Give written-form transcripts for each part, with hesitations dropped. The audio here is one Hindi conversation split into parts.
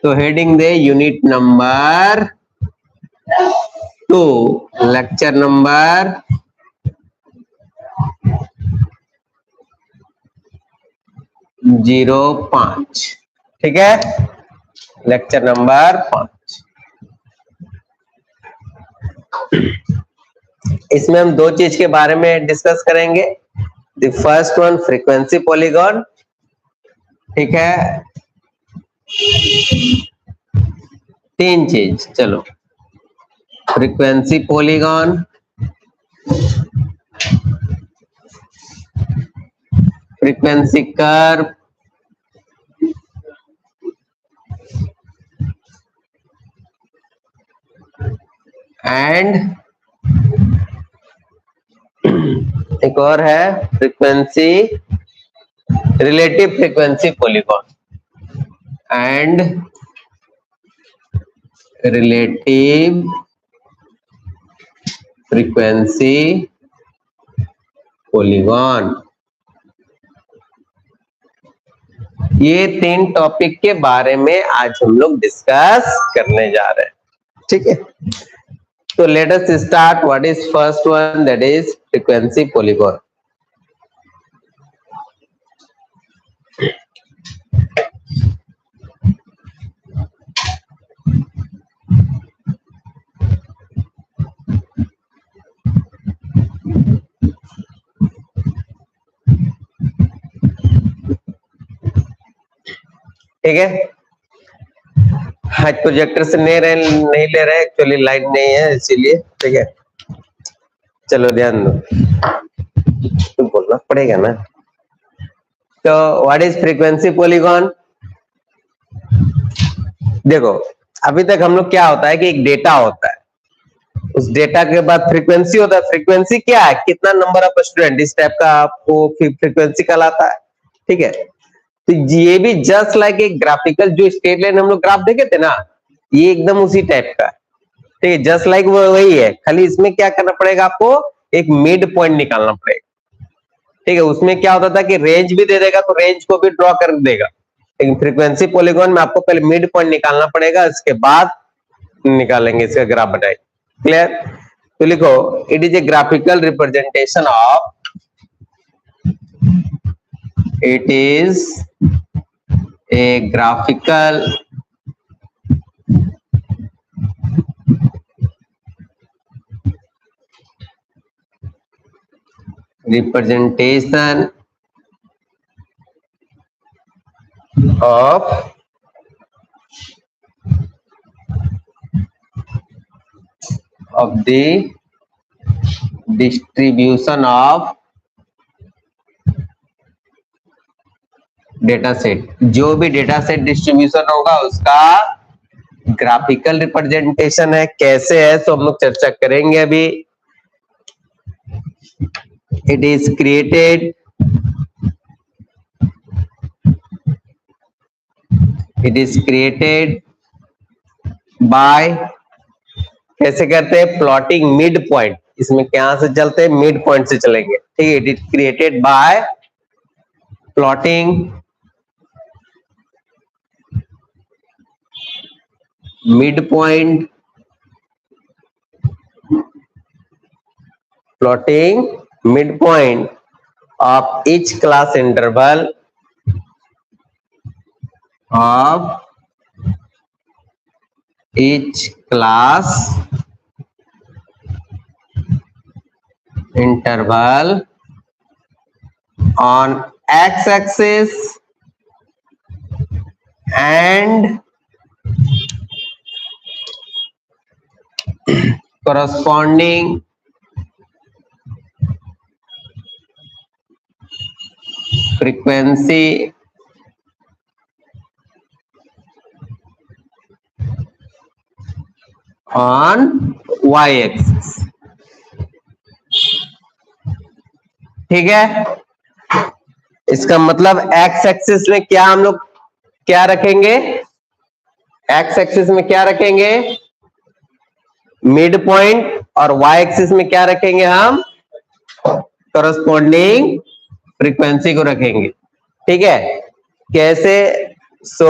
तो हेडिंग दे यूनिट नंबर 2, लेक्चर नंबर 05। ठीक है, लेक्चर नंबर 5। इसमें हम दो चीज के बारे में डिस्कस करेंगे। The first one frequency polygon, ठीक है, तीन चीज, चलो, frequency polygon, frequency curve, and एक और है frequency, relative frequency polygon and relative frequency polygon. ये तीन टॉपिक के बारे में आज हम लोग डिस्कस करने जा रहे हैं, ठीक है। तो let us start. What is first one, that is frequency polygon. ठीक है, आज प्रोजेक्टर से नहीं ले रहे, एक्चुअली लाइट नहीं है इसीलिए, ठीक है। चलो ध्यान दो, तो बोलना पड़ेगा ना। तो व्हाट इज फ्रीक्वेंसी पॉलीगॉन? देखो, अभी तक हम लोग क्या होता है कि एक डेटा होता है, उस डेटा के बाद फ्रीक्वेंसी होता है। फ्रीक्वेंसी क्या है? कितना नंबर ऑफ स्टूडेंट, इस टाइप का आपको फ्रीक्वेंसी कहलाता है, ठीक है। तो ये भी जस्ट लाइक एक ग्राफिकल, जो स्ट्रेट लाइन हम लोग ग्राफ देखे थे ना, ये एकदम उसी टाइप का, ठीक है, जस्ट लाइक वही है। खाली इसमें क्या करना पड़ेगा आपको, एक मिड पॉइंट निकालना पड़ेगा, ठीक है। उसमें क्या होता था कि रेंज भी दे देगा, तो रेंज को भी ड्रॉ कर देगा, लेकिन फ्रीक्वेंसी पॉलीगॉन में आपको पहले मिड पॉइंट निकालना पड़ेगा, इसके बाद निकालेंगे इसका ग्राफ बनाए। क्लियर? तो लिखो, it is a graphical representation of, it is a graphical representation of the distribution of data set. जो भी डेटा सेट डिस्ट्रीब्यूशन होगा उसका ग्राफिकल रिप्रेजेंटेशन है। कैसे है तो हम लोग चर्चा करेंगे अभी। It is created, it is created by, कैसे करते हैं, प्लॉटिंग मिड पॉइंट। इसमें क्या से चलते हैं, मिड पॉइंट से चलेंगे, ठीक है। It is created by plotting midpoint, plotting midpoint of each class interval of each class interval on x-axis and corresponding frequency on y-axis, ठीक है। इसका मतलब एक्स एक्सिस में क्या हम लोग क्या रखेंगे, एक्स एक्सिस में क्या रखेंगे, मिड पॉइंट, और वाई एक्सिस में क्या रखेंगे हम, करस्पॉन्डिंग फ्रीक्वेंसी को रखेंगे, ठीक है। कैसे? सो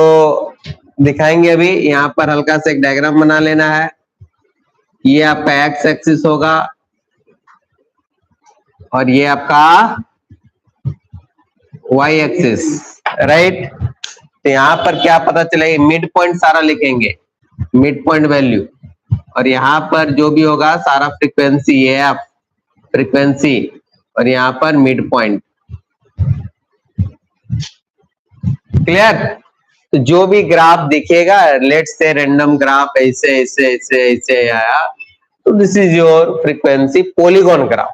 दिखाएंगे अभी। यहाँ पर हल्का सा एक डायग्राम बना लेना है। ये आपका एक्स एक्सिस होगा और ये आपका वाई एक्सिस, राइट। तो यहाँ पर क्या पता चलेगा, मिड पॉइंट सारा लिखेंगे, मिड पॉइंट वैल्यू, और यहाँ पर जो भी होगा सारा फ्रीक्वेंसी, ये है फ्रीक्वेंसी, और यहाँ पर मिड पॉइंट। क्लियर। तो जो भी ग्राफ दिखेगा, लेट्स से रैंडम ग्राफ ऐसे ऐसे ऐसे ऐसे आया, तो this is your frequency polygon graph.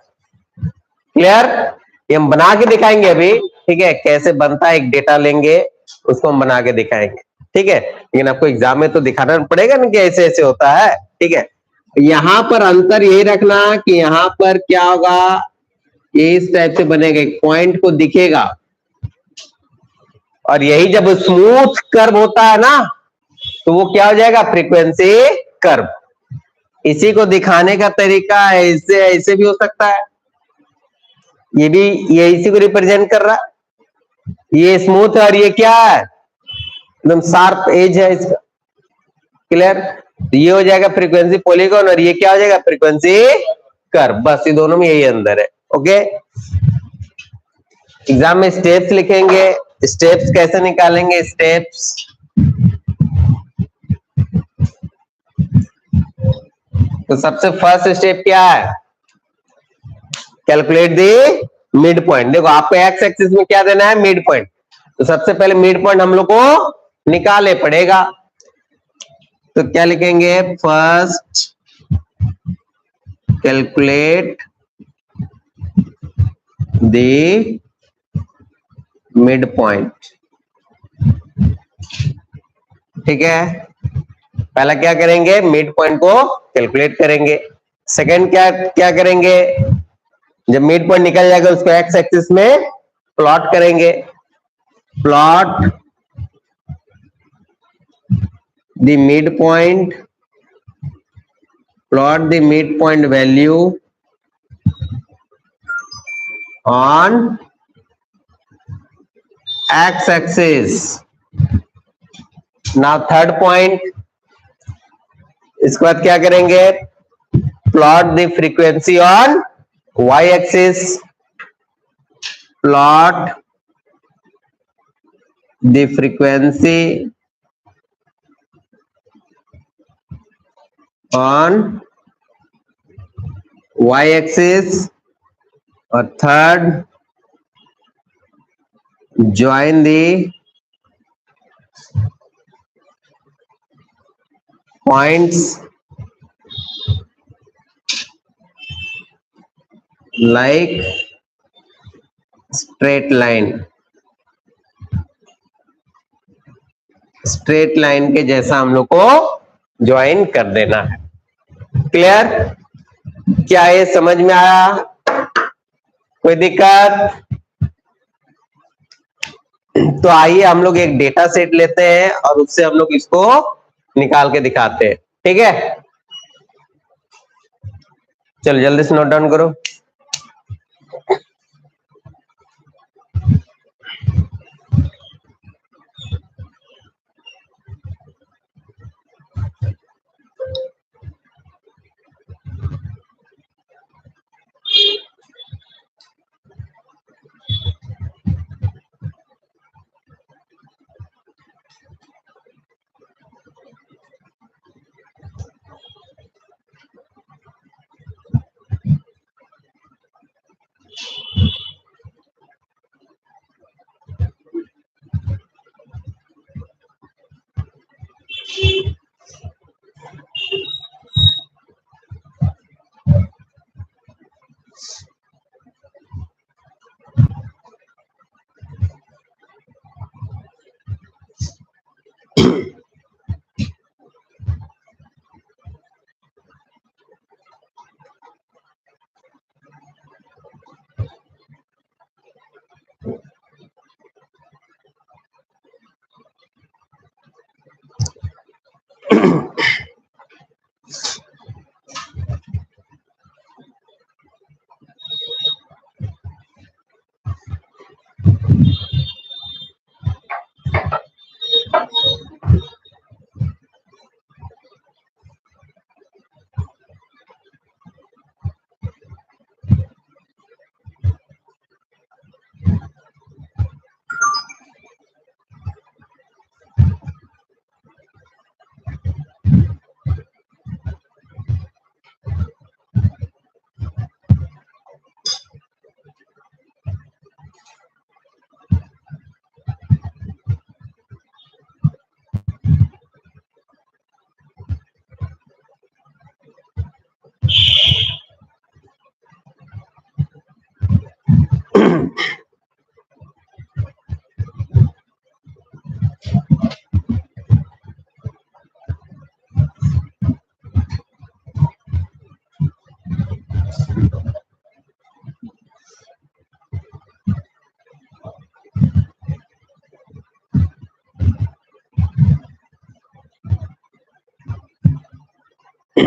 Clear. ये हम बना के दिखाएंगे अभी, ठीक है, कैसे बनता है। एक डेटा लेंगे, उसको हम बना के दिखाएंगे, ठीक है। लेकिन आपको एग्जाम में तो दिखाना पड़ेगा ना कि ऐसे ऐसे होता है, ठीक है। यहाँ पर अंतर यही रखना कि यहाँ पर क्या होगा, ये इस टाइप से बनेगा, एक पॉइंट को दिखेगा, और यही जब स्मूथ कर्व होता है ना, तो वो क्या हो जाएगा, फ्रीक्वेंसी कर्व। इसी को दिखाने का तरीका ऐसे ऐसे भी हो सकता है, ये भी, ये इसी को रिप्रेजेंट कर रहा है। ये स्मूथ है और ये क्या है, एकदम शार्प एज है इसका। क्लियर। ये हो जाएगा फ्रीक्वेंसी पॉलीगॉन, और ये क्या हो जाएगा, फ्रीक्वेंसी कर्व। बस ये दोनों में यही अंदर है। ओके। एग्जाम में स्टेप्स लिखेंगे, स्टेप्स कैसे निकालेंगे, स्टेप्स तो सबसे फर्स्ट स्टेप क्या है, कैलकुलेट द मिड पॉइंट। देखो आपको एक्स एक्सिस में क्या देना है, मिड पॉइंट। तो सबसे पहले मिड पॉइंट हम लोग को निकाले पड़ेगा। तो क्या लिखेंगे, first calculate the mid point. ठीक है, पहला क्या करेंगे, मिड पॉइंट को कैलकुलेट करेंगे। सेकंड क्या क्या करेंगे, जब मिड पॉइंट निकल जाएगा उसको एक्स एक्सिस में प्लॉट करेंगे। Plot the mid point, plot the mid point value on x axis. Now third point, इसके बाद क्या करेंगे, plot the frequency on y axis. Plot the frequency on y axis. और third, join the points like straight line, straight line के जैसा हम लोग को ज्वाइन कर देना है। क्लियर। क्या ये समझ में आया, कोई दिक्कत? तो आइए हम लोग एक डेटा सेट लेते हैं और उससे हम लोग इसको निकाल के दिखाते हैं। ठीक है, चलो जल्दी से नोट डाउन करो।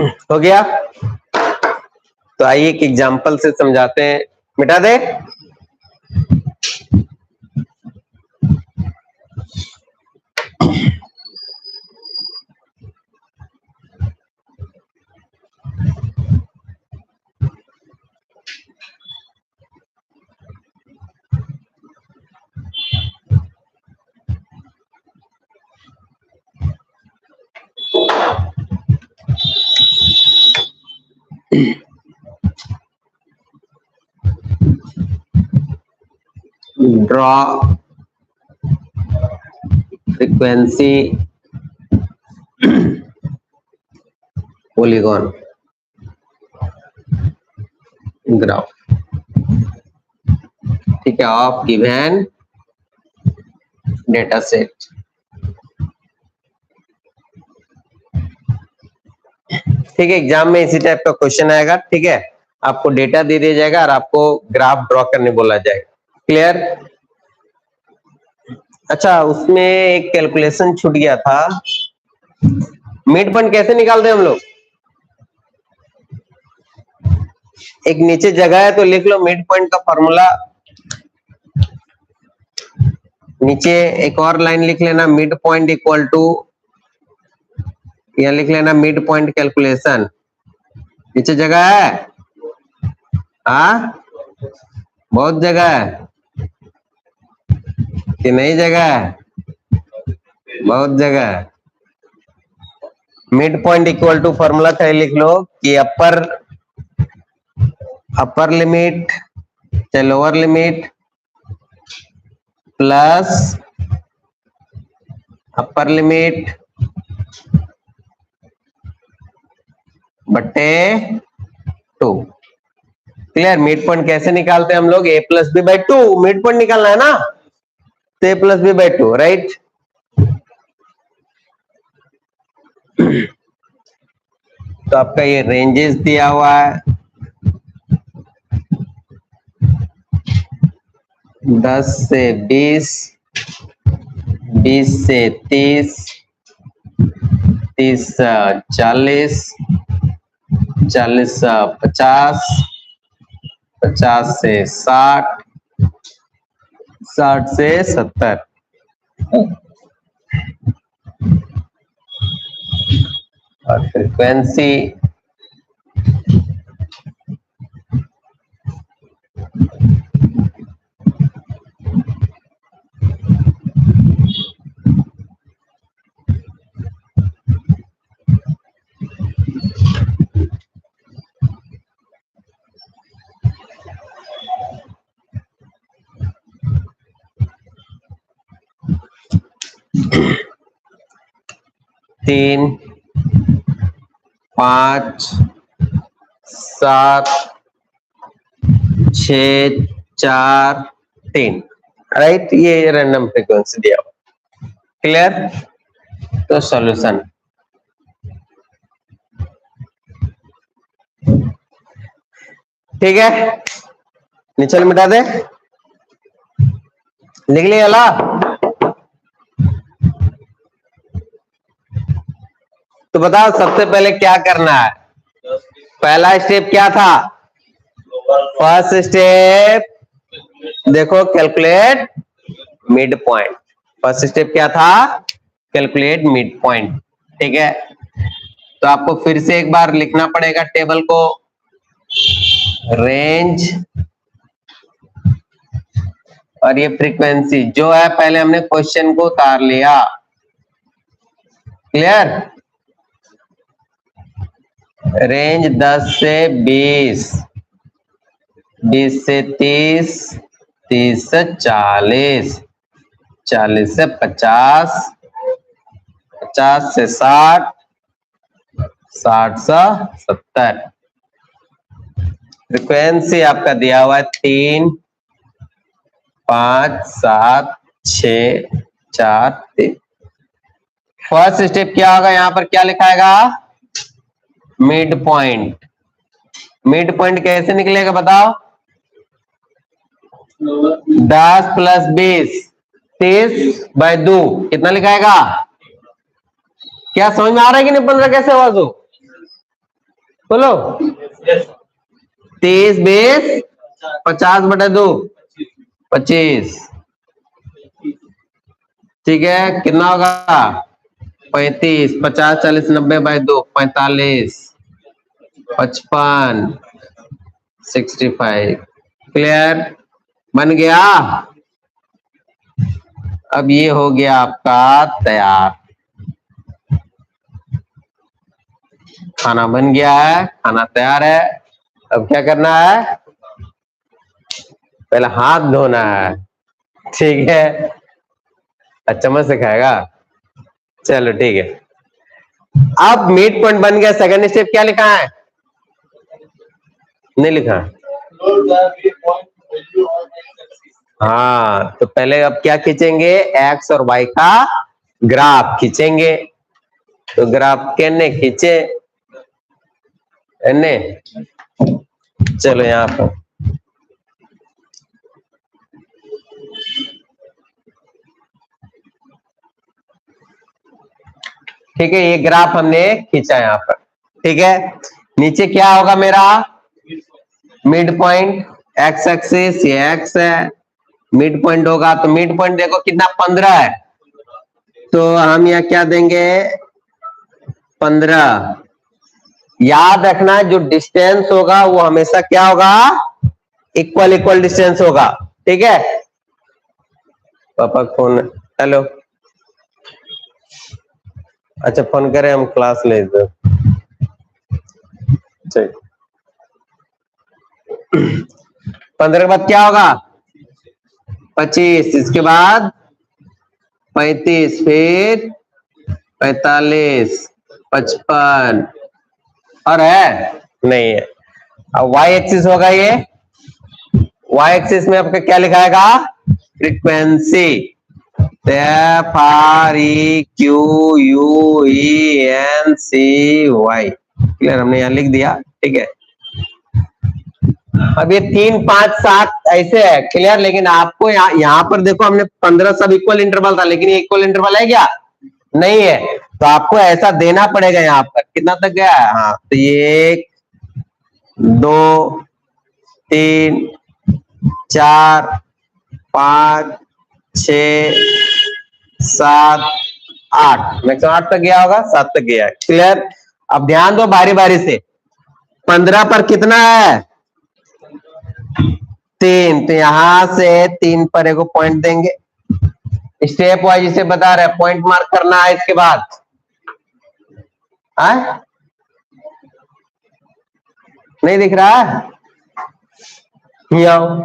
हो गया। तो आइए एक एग्जांपल से समझाते हैं। मिटा दे। Draw frequency polygon graph. ठीक है, ऑफ गिवन डेटा सेट। ठीक है, एग्जाम में इसी टाइप का क्वेश्चन आएगा। ठीक है, आपको डेटा दे दिया जाएगा और आपको ग्राफ ड्रॉ करने बोला जाएगा। क्लियर? अच्छा, उसमें एक कैलकुलेशन छूट गया था। मिड पॉइंट कैसे निकालते हैं हम लोग? एक नीचे जगह है तो लिख लो मिड पॉइंट का फॉर्मूला। नीचे एक और लाइन लिख लेना, मिड पॉइंट इक्वल टू, या लिख लेना मिड पॉइंट कैलकुलेशन। नीचे जगह है? हाँ, बहुत जगह है कि नहीं? जगह है, बहुत जगह है। Mid point equal to formula था, लिख लो कि अपर लिमिट चाहे lower limit plus upper limit बटे 2। क्लियर? मिड पॉइंट कैसे निकालते हैं हम लोग? a plus b by 2। Mid point निकालना है ना, तो a plus b by 2, right? तो आपका ये रेंजेस दिया हुआ है, 10 से 20, 20 से 30, 30 से 40, 40 से 50, 50 से 60, 60 से 70। और फ्रीक्वेंसी तीन, 5, 7, 6, 4, 3, राइट? ये रैंडम फ्रीक्वेंसी दिया हुआ। क्लियर? तो सॉल्यूशन, ठीक है, नीचे मिटा दे। लिख लिया ला? तो बताओ सबसे पहले क्या करना है? पहला स्टेप क्या था? फर्स्ट स्टेप देखो, calculate mid point. First step क्या था? Calculate mid point. ठीक है, तो आपको फिर से एक बार लिखना पड़ेगा टेबल को। रेंज और ये फ्रीक्वेंसी जो है, पहले हमने क्वेश्चन को उतार लिया। क्लियर? रेंज 10 से 20, 20 से 30, 30 से 40, 40 से 50, 50 से 60, 60 से 70। फ्रीक्वेंसी आपका दिया हुआ है 3, 5, 7, 6, 4, 3। फर्स्ट स्टेप क्या होगा? यहां पर क्या लिखाएगा? Mid point. मिड पॉइंट कैसे निकलेगा बताओ? 10 प्लस 20, 30 बाई 2, कितना लिखाएगा? क्या समझ में आ रहा है कि नहीं? 15 कैसे हुआ? बोलो 23 बेस 50/2 25। ठीक है, कितना होगा 35। 50 40 90/2 45 55 65। क्लियर, बन गया। अब ये हो गया आपका तैयार, खाना बन गया है, खाना तैयार है। अब क्या करना है, पहले हाथ धोना है। ठीक है, चम्मच से खाएगा, चलो ठीक है। अब मिड पॉइंट बन गया। सेकंड स्टेप क्या लिखा है, नहीं लिखा। हाँ, तो पहले अब क्या खींचेंगे, एक्स और वाई का ग्राफ खींचेंगे। तो ग्राफ केने खींचे, एने, चलो यहाँ पर ठीक है, ये ग्राफ हमने खींचा यहाँ पर। ठीक है, नीचे क्या होगा मेरा, मिड पॉइंट, एक्स एक्सिस, ये एक्स है, मिड पॉइंट होगा। तो मिड पॉइंट देखो कितना 15 है, तो हम यहाँ क्या देंगे 15। याद रखना है जो डिस्टेंस होगा वो हमेशा क्या होगा, इक्वल इक्वल डिस्टेंस होगा। ठीक है, पापा फोन, हेलो, अच्छा फोन करें, हम क्लास ले दो। 15 के बाद क्या होगा 25, इसके बाद 35, फिर 45 55, और है नहीं है। अब वाई एक्सिस होगा, ये वाई एक्सिस में आपका क्या लिखाएगा, frequency. F R E Q U E N C Y. Clear, हमने यहाँ लिख दिया। ठीक है, अब ये 3 5 7 ऐसे है। क्लियर, लेकिन आपको यहाँ पर देखो हमने 15 सब इक्वल इंटरवल था, लेकिन ये इक्वल इंटरवल है क्या, नहीं है। तो आपको ऐसा देना पड़ेगा। यहाँ पर कितना तक गया है, हाँ, तो ये 1 2 3 4 5 6 7 8, मैक्सिमम 8 तक गया होगा, 7 तक गया है। क्लियर, अब ध्यान दो बारी बारी से। 15 पर कितना है 3, तो यहां से 3 पर एक पॉइंट देंगे। स्टेप वाइज इसे बता रहे, पॉइंट मार्क करना है। इसके बाद नहीं दिख रहा है, आओ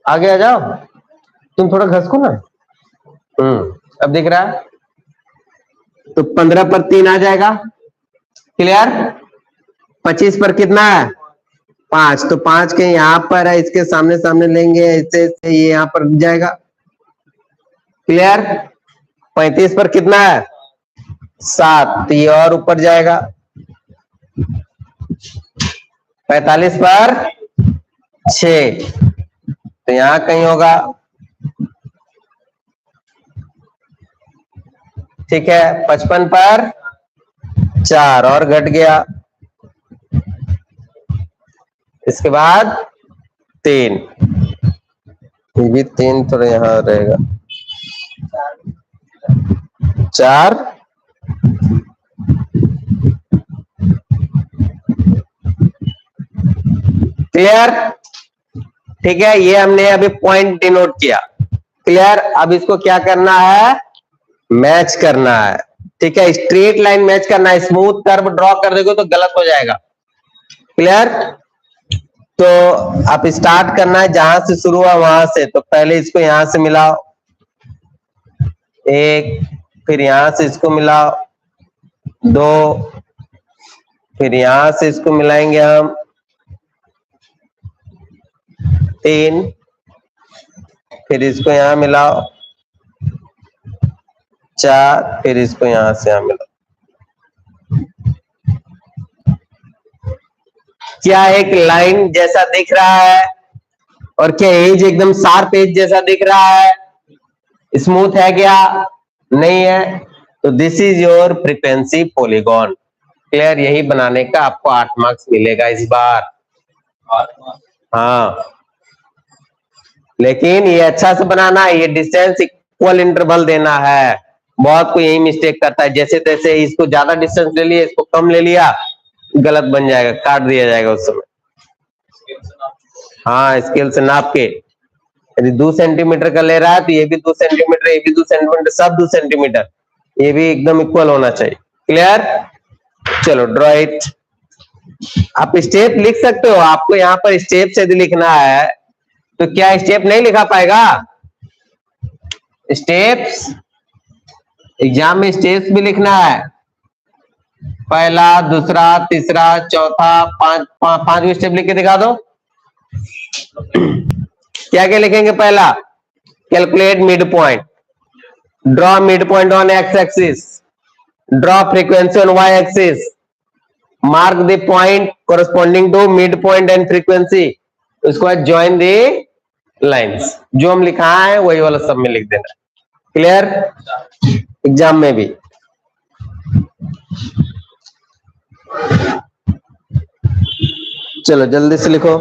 आगे आ जाओ, तुम थोड़ा घसको ना। अब दिख रहा है, तो 15 पर 3 आ जाएगा। क्लियर, 25 पर कितना है 5, तो 5 के यहां पर है, इसके सामने सामने लेंगे, ऐसे ये यहां पर जाएगा। क्लियर, 35 पर कितना है 7, तो ये और ऊपर जाएगा। 45 पर 6, तो यहां कहीं होगा। ठीक है, 55 पर 4 और घट गया। इसके बाद 3, ये भी 3 थोड़ा यहां रहेगा। 4 क्लियर। ठीक है, ये हमने अभी पॉइंट डिनोट किया। क्लियर, अब इसको क्या करना है, मैच करना है। ठीक है, स्ट्रेट लाइन मैच करना है। स्मूथ कर्व ड्रॉ कर दोगे तो गलत हो जाएगा। क्लियर, तो आप स्टार्ट करना है जहां से शुरू हुआ वहां से। तो पहले इसको यहां से मिलाओ 1, फिर यहां से इसको मिलाओ 2, फिर यहां से इसको मिलाएंगे हम 3, फिर इसको यहां मिलाओ 4, फिर इसको यहां से यहां मिलाओ। क्या एक लाइन जैसा दिख रहा है, और क्या एज एकदम शार्प एज जैसा दिख रहा है, स्मूथ है क्या, नहीं है। तो this is your frequency polygon. Clear, यही बनाने का आपको 8 मार्क्स मिलेगा इस बार। हाँ, लेकिन ये अच्छा से बनाना है, ये डिस्टेंस इक्वल इंटरवल देना है। बहुत कोई यही मिस्टेक करता है, जैसे तैसे इसको ज्यादा डिस्टेंस ले लिया, इसको कम ले लिया, गलत बन जाएगा, काट दिया जाएगा उस समय। हाँ, स्केल से नाप के, यदि 2 सेंटीमीटर का ले रहा है तो ये भी 2 सेंटीमीटर, ये भी 2 सेंटीमीटर, सब 2 सेंटीमीटर, ये भी एकदम इक्वल होना चाहिए। क्लियर, चलो ड्रॉ इट। आप स्टेप लिख सकते हो, आपको यहाँ पर स्टेप से यदि लिखना है तो क्या स्टेप नहीं लिखा पाएगा? स्टेप्स, एग्जाम में स्टेप्स भी लिखना है, पहला, दूसरा, तीसरा, चौथा, पांचवी स्टेप लिख के दिखा दो। क्या क्या लिखेंगे? पहला, calculate mid point, draw mid point on x axis, draw frequency on y axis, mark the point corresponding to mid point and frequency, उसके बाद ज्वाइन द लाइंस। जो हम लिखा है वही वाला सब में लिख देना। क्लियर, एग्जाम में भी। चलो जल्दी से लिखो।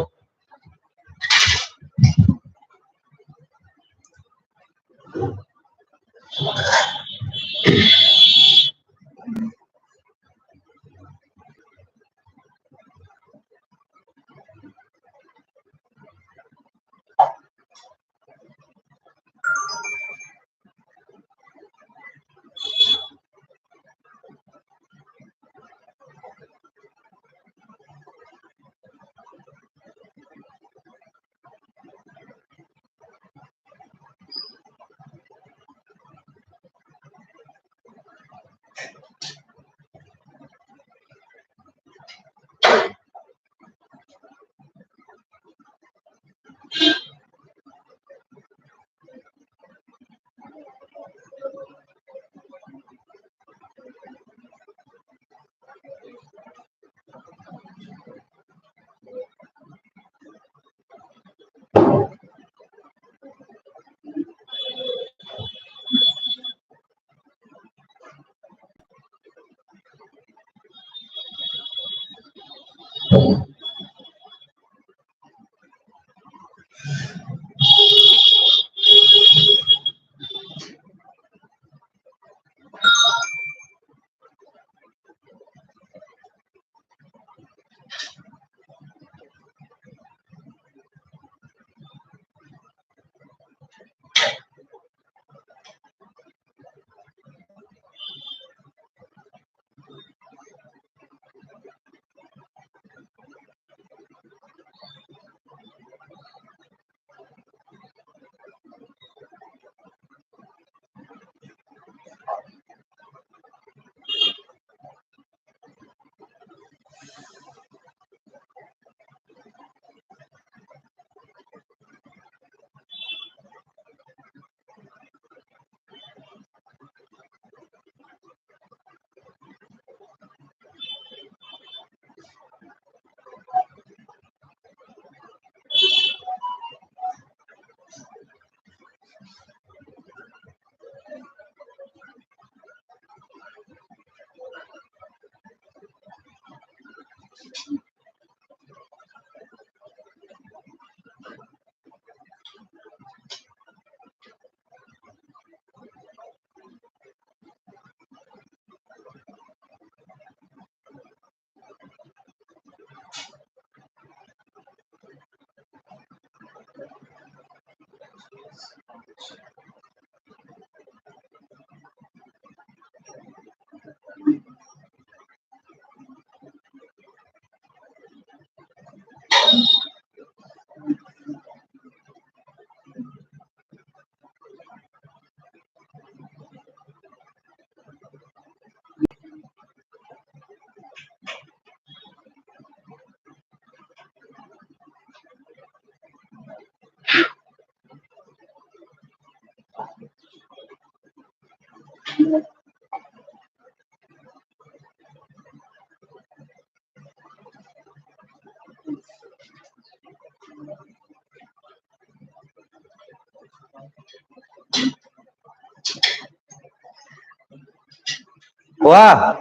वाह,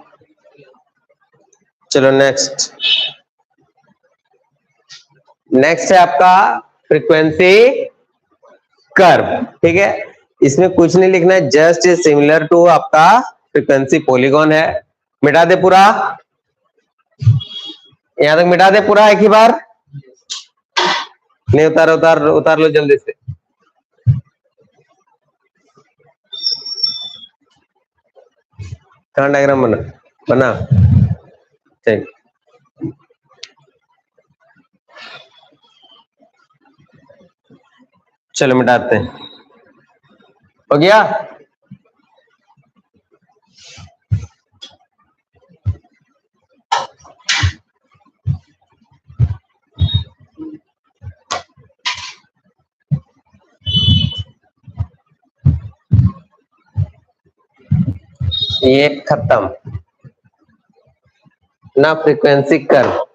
चलो नेक्स्ट है आपका फ्रीक्वेंसी कर्व। ठीक है, इसमें कुछ नहीं लिखना है, जस्ट सिमिलर टू आपका फ्रीक्वेंसी पॉलीगॉन है। मिटा दे पूरा, यहां तक मिटा दे पूरा एक ही बार। नहीं उतार उतार उतार लो जल्दी से। कहां डायग्राम बना ठीक। चलो मिटाते हैं, हो गया। ये खत्म ना फ्रीक्वेंसी कर्व।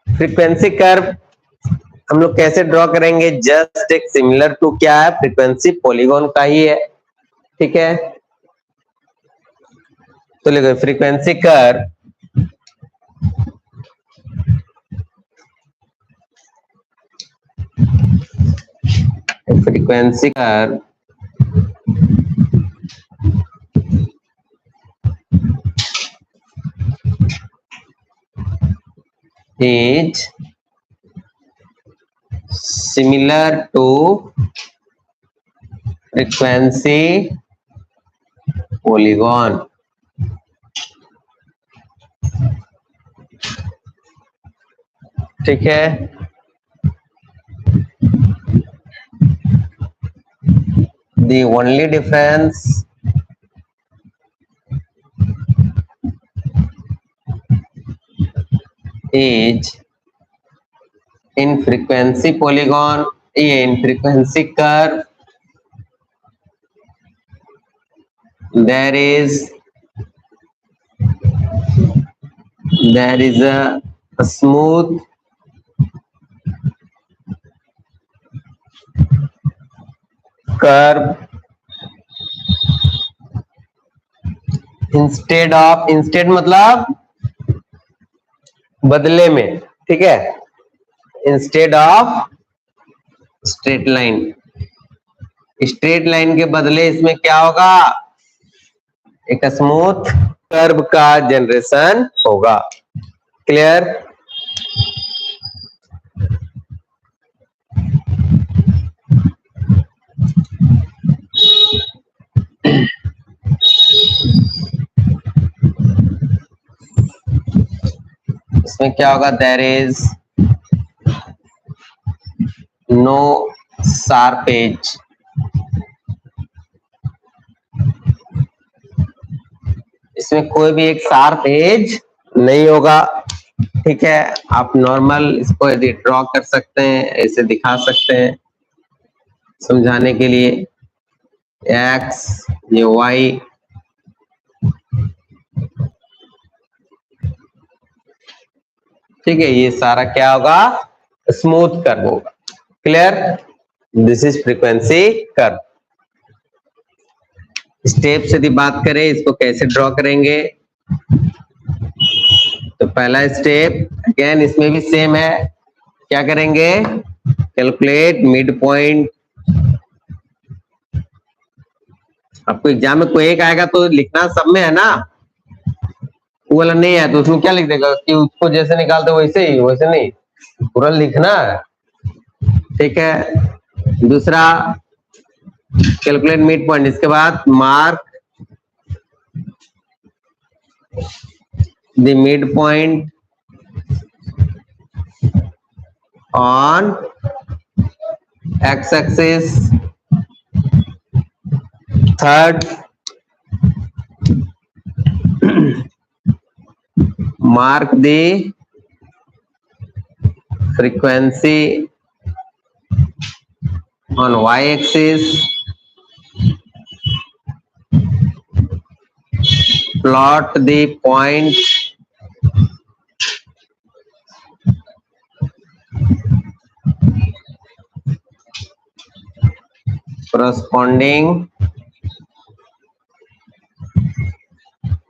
फ्रीक्वेंसी कर्व हम लोग कैसे ड्रॉ करेंगे, जस्ट एक सिमिलर टू क्या है, फ्रीक्वेंसी पॉलीगॉन का ही है। ठीक है, तो लिखो frequency curve is similar to frequency polygon। ठीक है, the only difference is in frequency polygon, in frequency curve there is a smooth curve instead मतलब बदले में। ठीक है, instead of straight line, straight line के बदले इसमें क्या होगा, एक स्मूथ कर्व का जनरेशन होगा। क्लियर, इसमें क्या होगा, there is no sharp edge. इसमें कोई भी एक शार्प एज नहीं होगा। ठीक है, आप नॉर्मल इसको यदि ड्रॉ कर सकते हैं, ऐसे दिखा सकते हैं समझाने के लिए, एक्स ये वाई। ठीक है, ये सारा क्या होगा, स्मूथ कर्व होगा। Clear, this is frequency curve. Step से यदि बात करें, इसको कैसे ड्रॉ करेंगे, तो पहला स्टेप अगेन इसमें भी सेम है। क्या करेंगे, कैलकुलेट मिड पॉइंट। आपको एग्जाम में कोई एक आएगा तो लिखना सब में है ना, वो वाला नहीं है तो उसमें क्या लिख देगा कि उसको जैसे निकालते वैसे ही, वैसे नहीं, पूरा लिखना है। ठीक है, दूसरा कैलकुलेट मिड पॉइंट, इसके बाद mark the mid point on x axis. Third, mark the frequency on y-axis, plot the point corresponding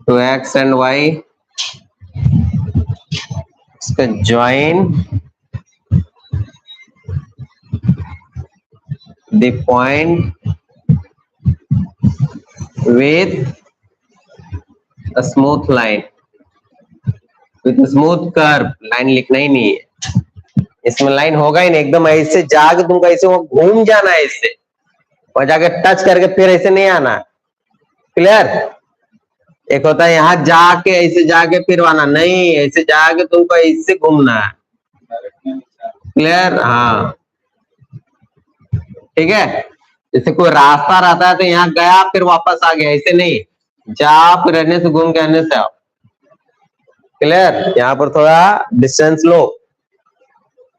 to x and y, इसका join the point with a smooth line, with a smooth curve. Line लिखना ही नहीं है, इसमें लाइन होगा ही नहीं, एकदम ऐसे जाके तुमको ऐसे वो घूम जाना है, इससे और जाके टच करके फिर ऐसे नहीं आना। क्लियर? एक होता है यहाँ जाके ऐसे जाके फिर आना, नहीं ऐसे जाके तुमको ऐसे घूमना है। क्लियर? हाँ ठीक है। जैसे कोई रास्ता रहता है तो यहाँ गया फिर वापस आ गया, ऐसे नहीं, जा फिर रहने से घूम के आने से आओ। क्लियर? यहाँ पर थोड़ा डिस्टेंस लो।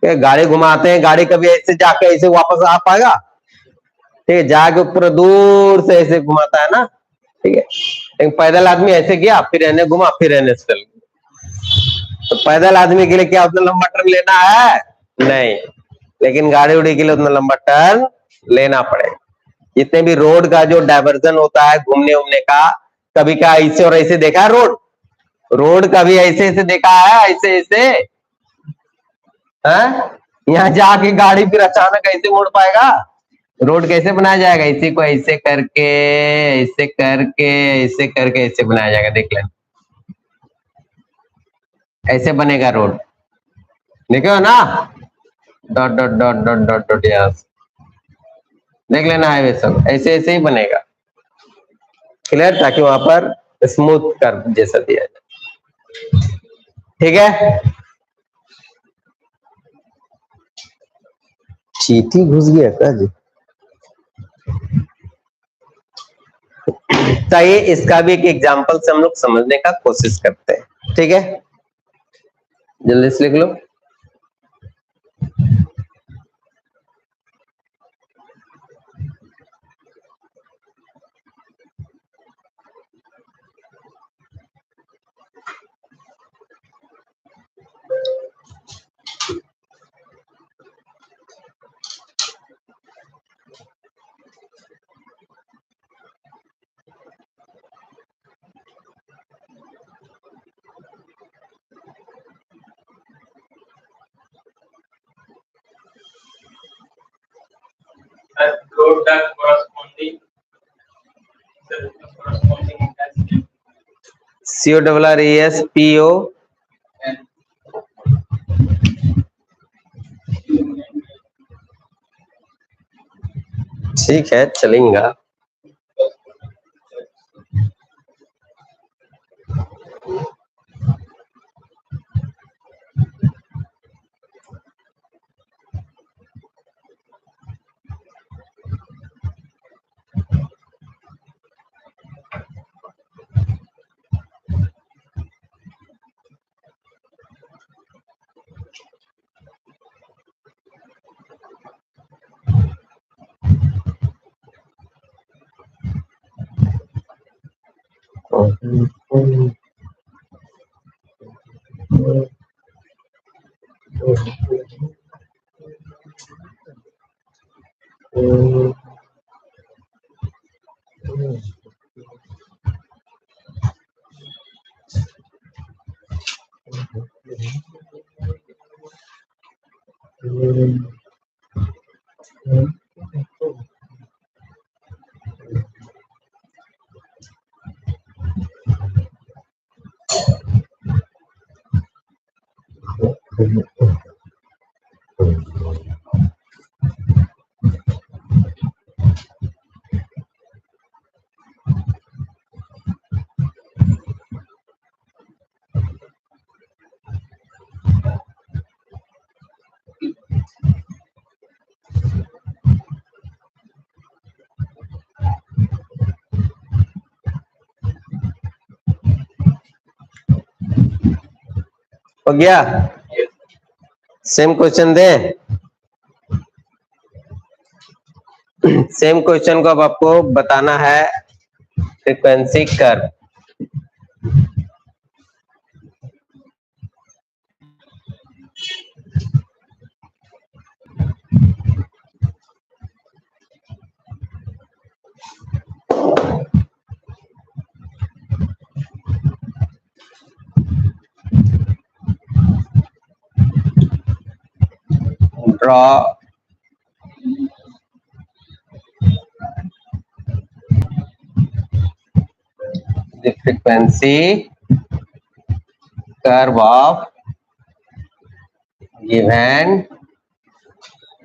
गाड़ी घुमाते हैं, गाड़ी कभी ऐसे जाके ऐसे वापस आ पाएगा? ठीक है, जाके पूरा दूर से ऐसे घुमाता है ना। ठीक है, एक पैदल आदमी ऐसे गया फिर रहने घुमा फिर रहने से चल, तो पैदल आदमी के लिए क्या उतना लंबा टर्न लेना है? नहीं, लेकिन गाड़ी उड़ी के लिए उतना लंबा टर्न लेना पड़ेगा। जितने भी रोड का जो डाइवर्जन होता है घूमने उमने का, कभी क्या ऐसे और ऐसे देखा है? रोड कभी ऐसे ऐसे देखा है? ऐसे ऐसे है? यहाँ जाके गाड़ी फिर अचानक ऐसे मुड़ पाएगा? रोड कैसे बनाया जाएगा? इसी को ऐसे करके ऐसे करके ऐसे करके ऐसे बनाया जाएगा। देख लेना, ऐसे बनेगा रोड, देखो ना, dot dot dot dot dot dot, यहाँ देख लेना, हाईवे सब ऐसे ऐसे ही बनेगा। क्लियर? ताकि वहां पर स्मूथ कर जैसा दिया जाए। ठीक है, चींटी घुस गया क्या जी? चाहिए, इसका भी एक एग्जांपल से हम लोग समझने का कोशिश करते हैं। ठीक है, जल्दी से लिख लो। Road that corresponding intensity. CORRESPO ठीक है, चलेगा। हो गया? सेम क्वेश्चन दे। सेम क्वेश्चन को अब आपको बताना है frequency curve. draw the frequency curve of given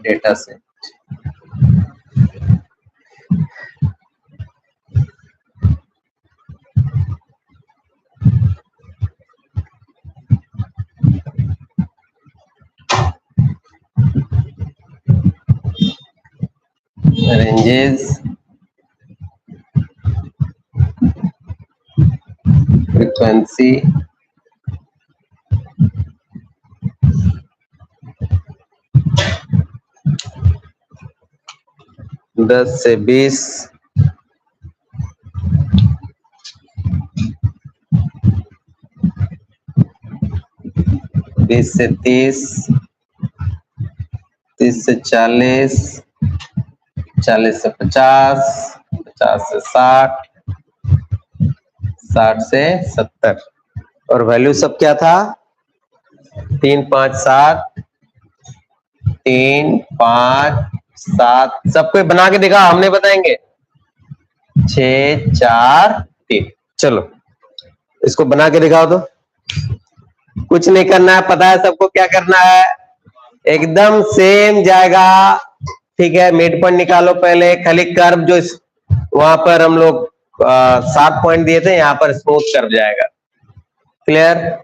data set. Ranges, frequency, 10 से 20, 20 से 30, 30 से 40, 40 से 50, 50 से 60, 60 से 70। और वैल्यू सब क्या था? 3, 5, 7, 3, 5, 7, सबको बना के दिखा, हमने बताएंगे। 6, 4, 3। चलो इसको बना के दिखाओ। तो कुछ नहीं करना है, पता है सबको क्या करना है, एकदम सेम जाएगा। ठीक है, मिड पॉइंट निकालो पहले, खाली कर्व जो वहां पर हम लोग 7 पॉइंट दिए थे, यहाँ पर स्मूथ कर्व जाएगा। क्लियर?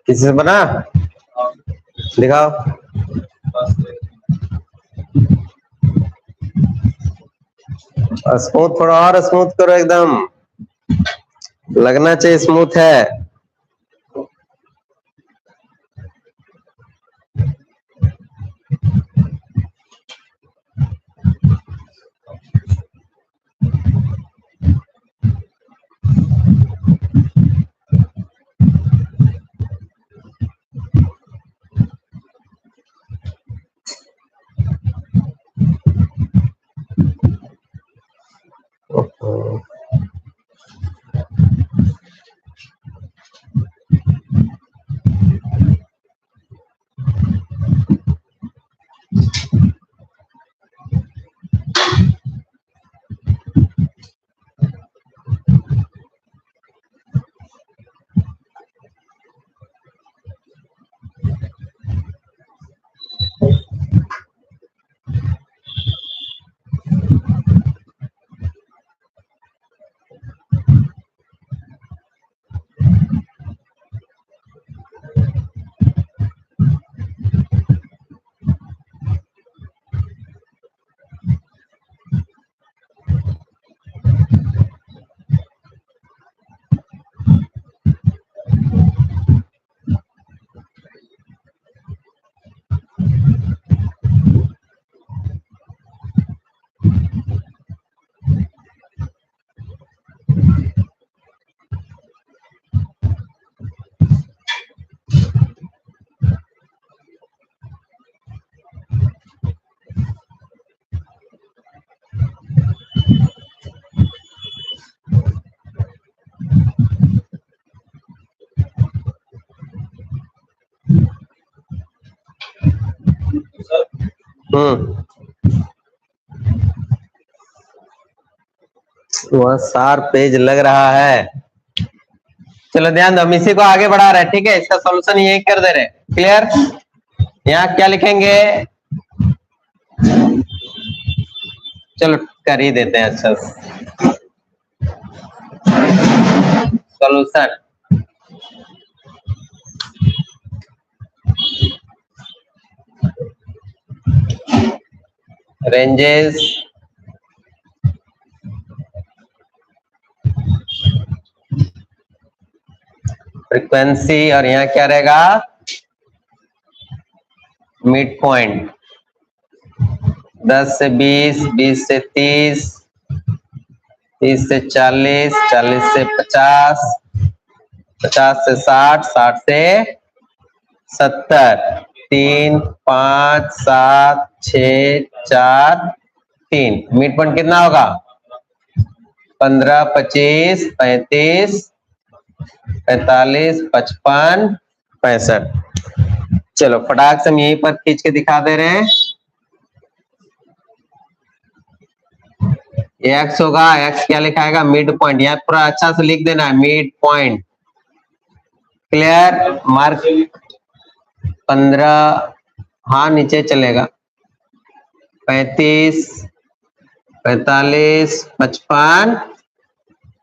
किसी से बना दिखाओ। स्मूथ, थोड़ा और स्मूथ करो, एकदम लगना चाहिए स्मूथ है। वह 4 पेज लग रहा है। चलो ध्यान दो, हम इसी को आगे बढ़ा रहे हैं, ठीक है। इसका सॉल्यूशन यही कर दे रहे, क्लियर। यहाँ क्या लिखेंगे, चलो कर ही देते हैं। अच्छा, सॉल्यूशन रेंजेस फ्रीक्वेंसी, और यहाँ क्या रहेगा, मिड पॉइंट। 10 से 20, 20 से 30, 30 से 40, 40 से 50, 50 से 60, 60 से 70, 3, 5, 7, 6, 4, 3। मिड पॉइंट कितना होगा, 15, 25, 35, 45, 55, 65। चलो फटाक से हम यहीं पर खींच के दिखा दे रहे हैं। एक्स होगा, एक्स क्या लिखाएगा, मिड पॉइंट। यहाँ पूरा अच्छा से लिख देना है, मिड पॉइंट, क्लियर। मार्क 15, हाँ नीचे चलेगा, 35, 45, 55,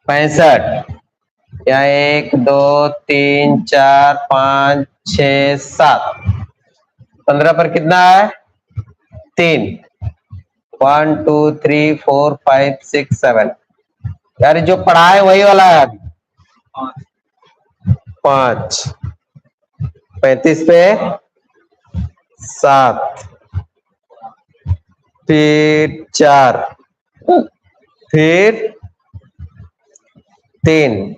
65। या 1, 2, 3, 4, 5, 6, 7। 15 पर कितना है, 3। 1, 2, 3, 4, 5, 6, 7। यार जो पढ़ा है वही वाला है, 5। 35 पे 7, फिर 4, फिर 3,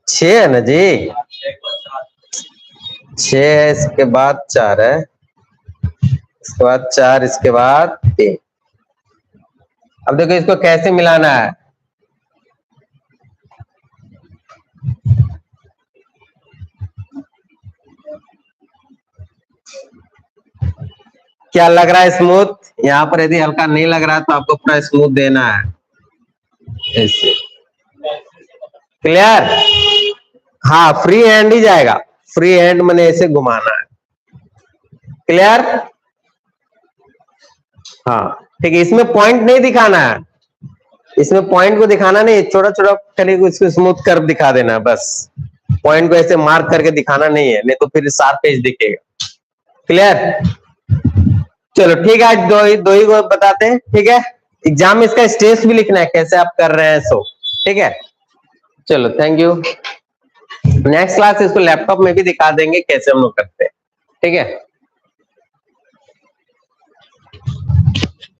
6 है ना जी, 6 है, इसके बाद 4 है, इसके बाद 4, इसके बाद 3। अब देखो इसको कैसे मिलाना है। क्या लग रहा है स्मूथ, यहाँ पर यदि हल्का नहीं लग रहा है तो आपको पूरा स्मूथ देना है, ऐसे, क्लियर। हाँ फ्री हैंड ही जाएगा, फ्री हैंड मैंने ऐसे घुमाना है, क्लियर। हाँ ठीक है, इसमें पॉइंट नहीं दिखाना है, इसमें पॉइंट को दिखाना नहीं, छोटा छोटा खाली इसको स्मूथ कर्व दिखा देना है बस। पॉइंट को ऐसे मार्क करके दिखाना नहीं है, नहीं तो फिर 7 पेज दिखेगा, क्लियर। चलो ठीक है, आज दो ही को बताते हैं, ठीक है। एग्जाम में इसका स्टेज भी लिखना है, कैसे आप कर रहे हैं सो, ठीक है। चलो थैंक यू। नेक्स्ट क्लास इसको लैपटॉप में भी दिखा देंगे कैसे हम लोग करते हैं, ठीक है।